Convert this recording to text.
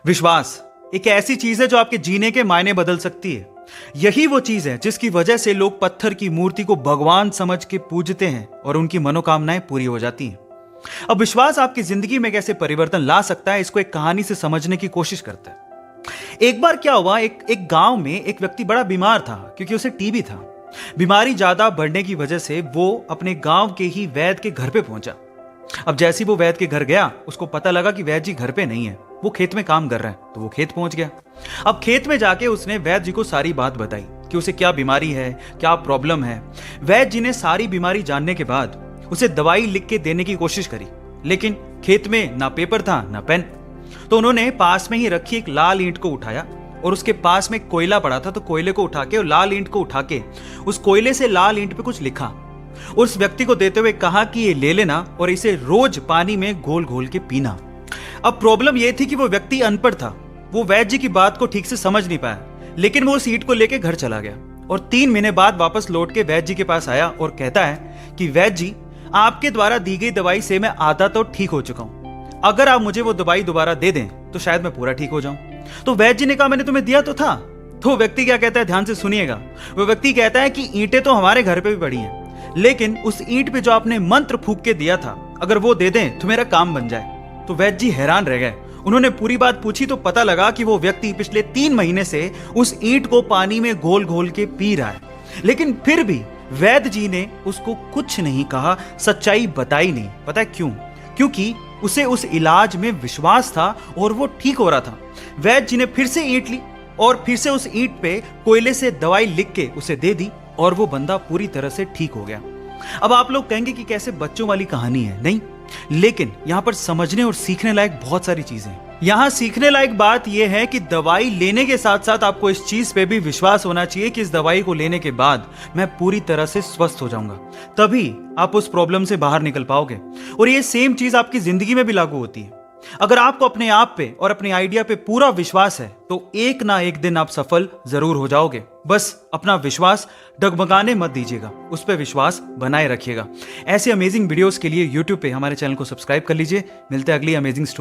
विश्वास एक ऐसी चीज है जो आपके जीने के मायने बदल सकती है। यही वो चीज है जिसकी वजह से लोग पत्थर की मूर्ति को भगवान समझ के पूजते हैं और उनकी मनोकामनाएं पूरी हो जाती हैं। अब विश्वास आपकी जिंदगी में कैसे परिवर्तन ला सकता है, इसको एक कहानी से समझने की कोशिश करते हैं। एक बार क्या हुआ, एक गांव में एक व्यक्ति बड़ा बीमार था क्योंकि उसे टीबी था। बीमारी ज्यादा बढ़ने की वजह से वो अपने गांव के ही वैद्य के घर पे पहुंचा। अब जैसे ही वो वैद्य के घर गया, उसको पता लगा कि वैद्य जी घर पे नहीं है, वो खेत में काम कर रहे हैं। तो वो खेत पहुंच गया। अब खेत में जाके उसने वैद्य जी को सारी बात बताई कि उसे क्या बीमारी है, क्या प्रॉब्लम है। वैद्य जी ने सारी बीमारी जानने के बाद उसे दवाई लिख के देने की कोशिश करी, लेकिन खेत में ना पेपर था ना पेन। तो उन्होंने पास में ही रखी एक लाल ईंट को उठाया और उसके पास में कोयला पड़ा था, तो कोयले को उठा के और लाल ईंट को उठा के उस कोयले से लाल ईंट पे कुछ लिखा। उस व्यक्ति को देते हुए कहा कि ये ले लेना और इसे रोज पानी में घोल घोल के पीना। अब प्रॉब्लम यह थी कि वो व्यक्ति अनपढ़ था, वो वैद्य जी की बात को ठीक से समझ नहीं पाया, लेकिन वो उस ईंट को लेके घर चला गया और 3 महीने बाद वापस लौट के वैद्य जी के पास आया और कहता है कि वैद्य जी, आपके द्वारा दी गई दवाई से मैं आधा तो ठीक हो चुका हूं। अगर आप मुझे वो दवाई दोबारा दे दें तो शायद मैं पूरा ठीक हो जाऊं। तो वैद्य जी ने कहा, मैंने तुम्हें दिया तो था। तो व्यक्ति क्या कहता है, ध्यान से सुनिएगा। वो व्यक्ति कहता है कि ईंटें तो हमारे घर पे भी पड़ी हैं, लेकिन उस ईंट पे जो आपने मंत्र फूंक के दिया था, अगर वो दे दें तो मेरा काम बन जाए। तो वैद्य जी हैरान रह गए। उन्होंने पूरी बात पूछी तो पता लगा कि वो व्यक्ति पिछले 3 महीने से उस ईंट को पानी में घोल घोल के पी रहा है, लेकिन फिर भी वैद्य जी ने उसको कुछ नहीं कहा, सच्चाई बताई नहीं। पता है क्यों? क्योंकि उसे उस इलाज में विश्वास था और वो ठीक हो रहा था। वैद्य जी ने फिर से ईंट ली और फिर से उस ईंट पे कोयले से दवाई लिख के उसे दे दी और वो बंदा पूरी तरह से ठीक हो गया। अब आप लोग कहेंगे कि कैसे बच्चों वाली कहानी है, नहीं, लेकिन यहां पर समझने और सीखने लायक बहुत सारी चीजें हैं। यहां सीखने लायक बात यह है कि दवाई लेने के साथ साथ आपको इस चीज पे भी विश्वास होना चाहिए कि इस दवाई को लेने के बाद मैं पूरी तरह से स्वस्थ हो जाऊंगा, तभी आप उस प्रॉब्लम से बाहर निकल पाओगे। और ये सेम चीज आपकी जिंदगी में भी लागू होती है। अगर आपको अपने आप पे और अपने आइडिया पे पूरा विश्वास है तो एक ना एक दिन आप सफल जरूर हो जाओगे। बस अपना विश्वास डगमगाने मत दीजिएगा, उस पर विश्वास बनाए रखिएगा। ऐसे अमेजिंग वीडियोस के लिए YouTube पे हमारे चैनल को सब्सक्राइब कर लीजिए। मिलते हैं अगली अमेजिंग स्टोरी।